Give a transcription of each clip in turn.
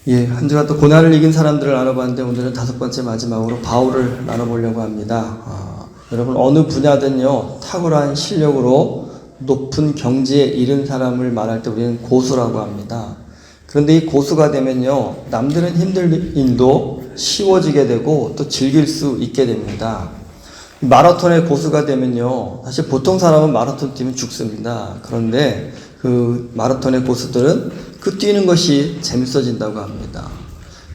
한 주간 또 고난을 이긴 사람들을 나눠봤는데 오늘은 5번째 마지막으로 바울을 나눠보려고 합니다. 여러분 어느 분야든요 탁월한 실력으로 높은 경지에 이른 사람을 말할 때 우리는 고수라고 합니다. 그런데 이 고수가 되면요 남들은 힘든 일도 쉬워지게 되고 또 즐길 수 있게 됩니다. 마라톤의 고수가 되면요 사실 보통 사람은 마라톤 뛰면 죽습니다. 그런데 그 마라톤의 고수들은 그 뛰는 것이 재밌어진다고 합니다.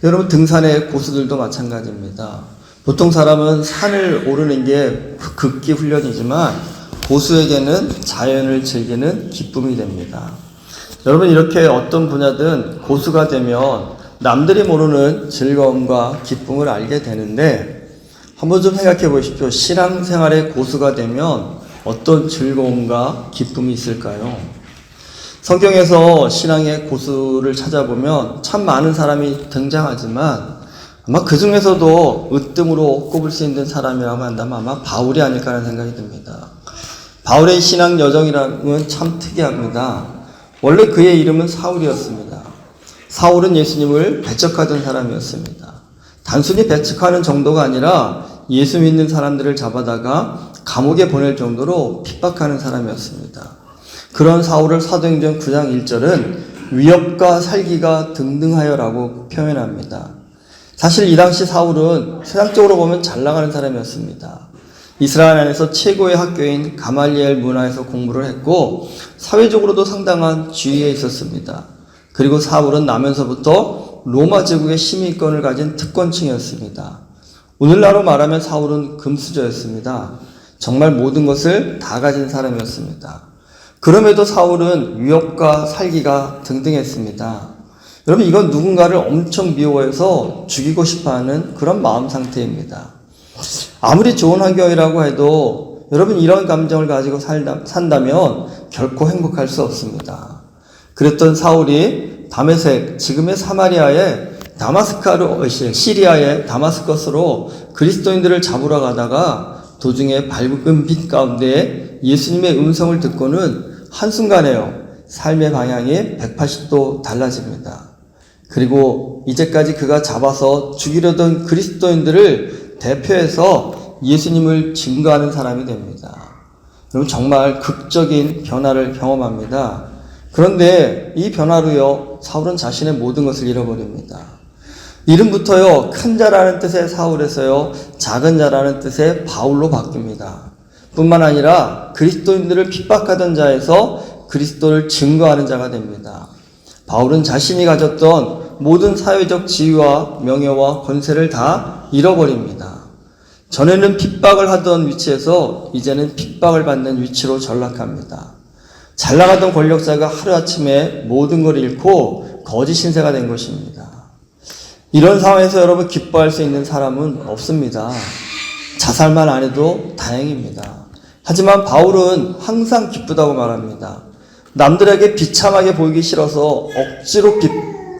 여러분 등산의 고수들도 마찬가지입니다. 보통 사람은 산을 오르는 게 극기 훈련이지만 고수에게는 자연을 즐기는 기쁨이 됩니다. 여러분 이렇게 어떤 분야든 고수가 되면 남들이 모르는 즐거움과 기쁨을 알게 되는데 한번 좀 생각해 보십시오. 신앙생활의 고수가 되면 어떤 즐거움과 기쁨이 있을까요? 성경에서 신앙의 고수를 찾아보면 참 많은 사람이 등장하지만 아마 그 중에서도 으뜸으로 꼽을 수 있는 사람이라고 한다면 아마 바울이 아닐까 하는 생각이 듭니다. 바울의 신앙 여정이라는 참 특이합니다. 원래 그의 이름은 사울이었습니다. 사울은 예수님을 배척하던 사람이었습니다. 단순히 배척하는 정도가 아니라 예수 믿는 사람들을 잡아다가 감옥에 보낼 정도로 핍박하는 사람이었습니다. 그런 사울을 사도행전 9장 1절은 위협과 살기가 등등하여라고 표현합니다. 사실 이 당시 사울은 세상적으로 보면 잘 나가는 사람이었습니다. 이스라엘 안에서 최고의 학교인 가말리엘 문화에서 공부를 했고 사회적으로도 상당한 지위에 있었습니다. 그리고 사울은 나면서부터 로마 제국의 시민권을 가진 특권층이었습니다. 오늘날로 말하면 사울은 금수저였습니다. 정말 모든 것을 다 가진 사람이었습니다. 그럼에도 사울은 위협과 살기가 등등했습니다. 여러분 이건 누군가를 엄청 미워해서 죽이고 싶어하는 그런 마음 상태입니다. 아무리 좋은 환경이라고 해도 여러분 이런 감정을 가지고 산다면 결코 행복할 수 없습니다. 그랬던 사울이 다메섹, 지금의 사마리아의 시리아의 다마스커스로 그리스도인들을 잡으러 가다가 도중에 밝은 빛 가운데 예수님의 음성을 듣고는 한순간에요 삶의 방향이 180도 달라집니다. 그리고 이제까지 그가 잡아서 죽이려던 그리스도인들을 대표해서 예수님을 증거하는 사람이 됩니다. 여러분 정말 극적인 변화를 경험합니다. 그런데 이 변화로요 사울은 자신의 모든 것을 잃어버립니다. 이름부터요 큰 자라는 뜻의 사울에서요 작은 자라는 뜻의 바울로 바뀝니다. 뿐만 아니라 그리스도인들을 핍박하던 자에서 그리스도를 증거하는 자가 됩니다. 바울은 자신이 가졌던 모든 사회적 지위와 명예와 권세를 다 잃어버립니다. 전에는 핍박을 하던 위치에서 이제는 핍박을 받는 위치로 전락합니다. 잘 나가던 권력자가 하루아침에 모든 걸 잃고 거짓 신세가 된 것입니다. 이런 상황에서 여러분 기뻐할 수 있는 사람은 없습니다. 자살만 안 해도 다행입니다. 하지만 바울은 항상 기쁘다고 말합니다. 남들에게 비참하게 보이기 싫어서 억지로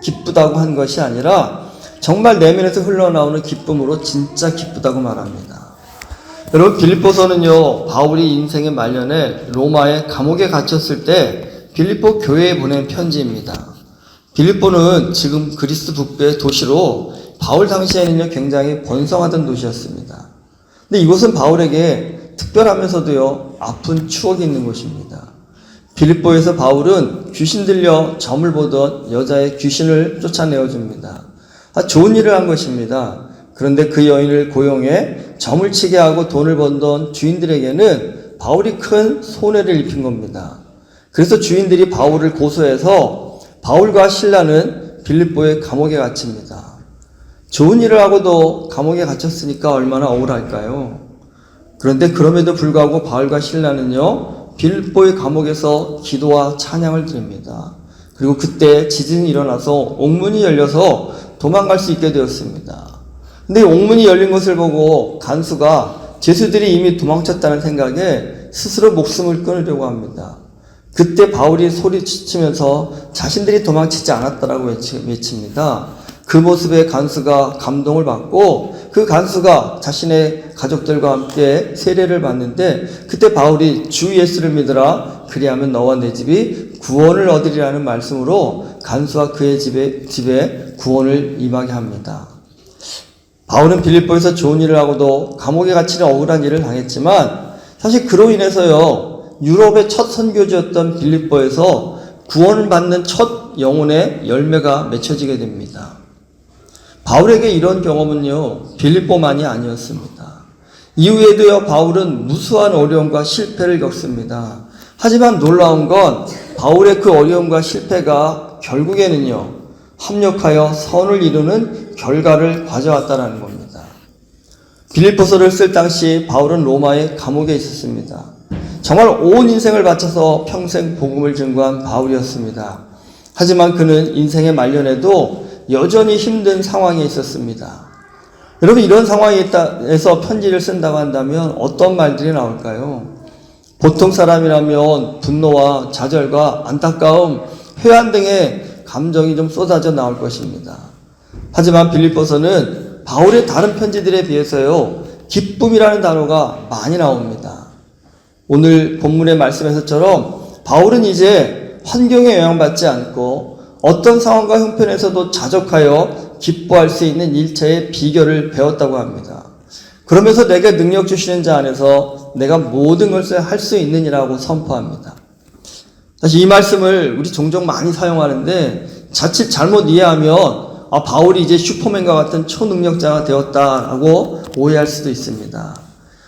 기쁘다고 한 것이 아니라 정말 내면에서 흘러나오는 기쁨으로 진짜 기쁘다고 말합니다. 여러분 빌립보서는요 바울이 인생의 말년에 로마의 감옥에 갇혔을 때 빌립보 교회에 보낸 편지입니다. 빌립보는 지금 그리스 북부의 도시로 바울 당시에는요 굉장히 번성하던 도시였습니다. 근데 이곳은 바울에게 특별하면서도요 아픈 추억이 있는 곳입니다. 빌립보에서 바울은 귀신 들려 점을 보던 여자의 귀신을 쫓아내어줍니다. 좋은 일을 한 것입니다. 그런데 그 여인을 고용해 점을 치게 하고 돈을 번던 주인들에게는 바울이 큰 손해를 입힌 겁니다. 그래서 주인들이 바울을 고소해서 바울과 실라는 빌립보의 감옥에 갇힙니다. 좋은 일을 하고도 감옥에 갇혔으니까 얼마나 억울할까요? 그런데 그럼에도 불구하고 바울과 실라는요 빌립보의 감옥에서 기도와 찬양을 드립니다. 그리고 그때 지진이 일어나서 옥문이 열려서 도망갈 수 있게 되었습니다. 근데 옥문이 열린 것을 보고 간수가 죄수들이 이미 도망쳤다는 생각에 스스로 목숨을 끊으려고 합니다. 그때 바울이 소리치면서 자신들이 도망치지 않았다라고 외칩니다. 그 모습에 간수가 감동을 받고 그 간수가 자신의 가족들과 함께 세례를 받는데 그때 바울이 주 예수를 믿으라 그리하면 너와 내 집이 구원을 얻으리라는 말씀으로 간수와 그의 집에 구원을 임하게 합니다. 바울은 빌립보에서 좋은 일을 하고도 감옥에 갇히는 억울한 일을 당했지만 사실 그로 인해서요, 유럽의 첫 선교지였던 빌립보에서 구원을 받는 첫 영혼의 열매가 맺혀지게 됩니다. 바울에게 이런 경험은요, 빌립보만이 아니었습니다. 이후에도요, 바울은 무수한 어려움과 실패를 겪습니다. 하지만 놀라운 건 바울의 그 어려움과 실패가 결국에는요, 합력하여 선을 이루는 결과를 가져왔다는 겁니다. 빌립보서를 쓸 당시 바울은 로마의 감옥에 있었습니다. 정말 온 인생을 바쳐서 평생 복음을 증거한 바울이었습니다. 하지만 그는 인생의 말년에도 여전히 힘든 상황에 있었습니다. 여러분, 이런 상황에서 편지를 쓴다고 한다면 어떤 말들이 나올까요? 보통 사람이라면 분노와 좌절과 안타까움, 회한 등의 감정이 좀 쏟아져 나올 것입니다. 하지만 빌립보서는 바울의 다른 편지들에 비해서요, 기쁨이라는 단어가 많이 나옵니다. 오늘 본문의 말씀에서처럼 바울은 이제 환경에 영향받지 않고 어떤 상황과 형편에서도 자족하여 기뻐할 수 있는 일체의 비결을 배웠다고 합니다. 그러면서 내게 능력 주시는 자 안에서 내가 모든 것을 할 수 있느니라고 선포합니다. 사실 이 말씀을 우리 종종 많이 사용하는데 자칫 잘못 이해하면 바울이 이제 슈퍼맨과 같은 초능력자가 되었다라고 오해할 수도 있습니다.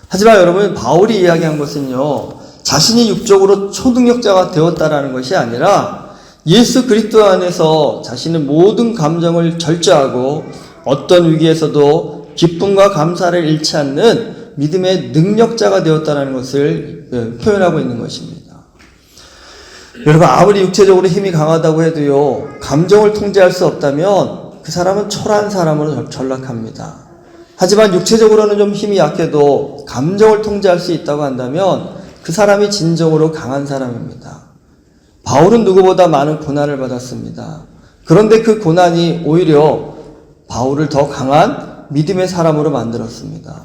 하지만 여러분, 바울이 이야기한 것은요, 자신이 육적으로 초능력자가 되었다라는 것이 아니라 예수 그리스도 안에서 자신의 모든 감정을 절제하고 어떤 위기에서도 기쁨과 감사를 잃지 않는 믿음의 능력자가 되었다는 것을 표현하고 있는 것입니다. 여러분, 아무리 육체적으로 힘이 강하다고 해도요, 감정을 통제할 수 없다면 그 사람은 초라한 사람으로 전락합니다. 하지만 육체적으로는 좀 힘이 약해도 감정을 통제할 수 있다고 한다면 그 사람이 진정으로 강한 사람입니다. 바울은 누구보다 많은 고난을 받았습니다. 그런데 그 고난이 오히려 바울을 더 강한 믿음의 사람으로 만들었습니다.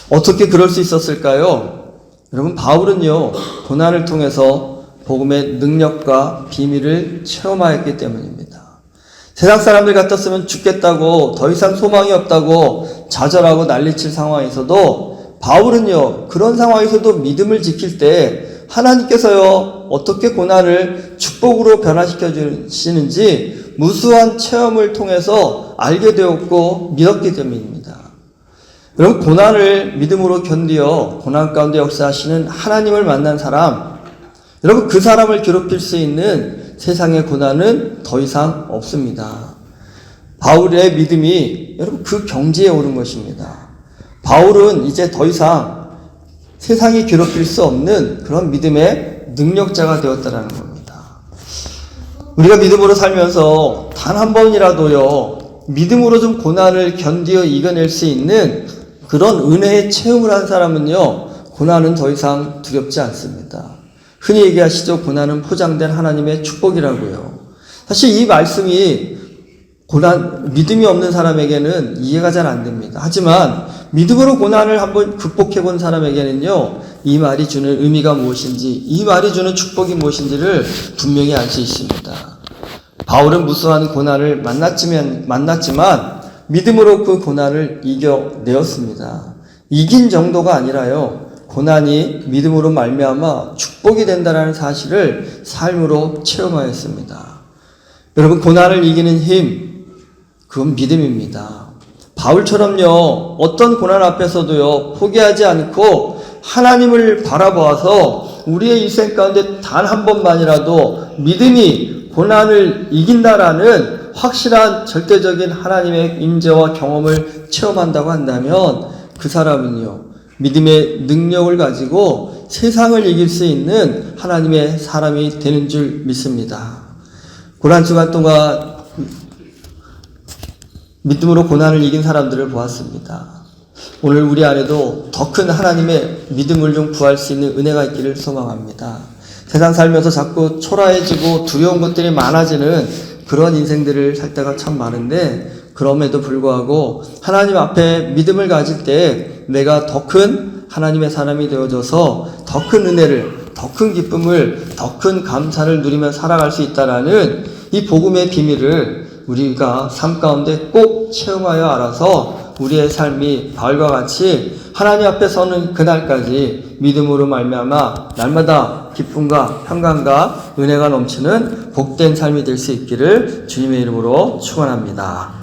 어떻게 그럴 수 있었을까요? 여러분, 바울은요, 고난을 통해서 복음의 능력과 비밀을 체험하였기 때문입니다. 세상 사람들 같았으면 죽겠다고, 더 이상 소망이 없다고 좌절하고 난리칠 상황에서도 바울은요, 그런 상황에서도 믿음을 지킬 때 하나님께서요, 어떻게 고난을 축복으로 변화시켜 주시는지 무수한 체험을 통해서 알게 되었고 믿었기 때문입니다. 여러분, 고난을 믿음으로 견디어 고난 가운데 역사하시는 하나님을 만난 사람, 여러분, 그 사람을 괴롭힐 수 있는 세상의 고난은 더 이상 없습니다. 바울의 믿음이 여러분 그 경지에 오른 것입니다. 바울은 이제 더 이상 세상이 괴롭힐 수 없는 그런 믿음의 능력자가 되었다는 겁니다. 우리가 믿음으로 살면서 단 한 번이라도요, 믿음으로 좀 고난을 견디어 이겨낼 수 있는 그런 은혜의 체험을 한 사람은요, 고난은 더 이상 두렵지 않습니다. 흔히 얘기하시죠. 고난은 포장된 하나님의 축복이라고요. 사실 이 말씀이 믿음이 없는 사람에게는 이해가 잘 안 됩니다. 하지만 믿음으로 고난을 한번 극복해 본 사람에게는요, 이 말이 주는 의미가 무엇인지, 이 말이 주는 축복이 무엇인지를 분명히 알 수 있습니다. 바울은 무수한 고난을 만났지만 믿음으로 그 고난을 이겨내었습니다. 이긴 정도가 아니라요, 고난이 믿음으로 말미암아 축복이 된다는 사실을 삶으로 체험하였습니다. 여러분, 고난을 이기는 힘, 그건 믿음입니다. 바울처럼요, 어떤 고난 앞에서도요, 포기하지 않고 하나님을 바라보아서 우리의 일생 가운데 단 한 번만이라도 믿음이 고난을 이긴다라는 확실한 절대적인 하나님의 임재와 경험을 체험한다고 한다면 그 사람은요, 믿음의 능력을 가지고 세상을 이길 수 있는 하나님의 사람이 되는 줄 믿습니다. 고난 주간 동안 믿음으로 고난을 이긴 사람들을 보았습니다. 오늘 우리 안에도 더 큰 하나님의 믿음을 좀 구할 수 있는 은혜가 있기를 소망합니다. 세상 살면서 자꾸 초라해지고 두려운 것들이 많아지는 그런 인생들을 살 때가 참 많은데, 그럼에도 불구하고 하나님 앞에 믿음을 가질 때 내가 더 큰 하나님의 사람이 되어져서 더 큰 은혜를, 더 큰 기쁨을, 더 큰 감사를 누리며 살아갈 수 있다라는 이 복음의 비밀을 우리가 삶 가운데 꼭 체험하여 알아서 우리의 삶이 바울과 같이 하나님 앞에 서는 그날까지 믿음으로 말미암아 날마다 기쁨과 평강과 은혜가 넘치는 복된 삶이 될 수 있기를 주님의 이름으로 축원합니다.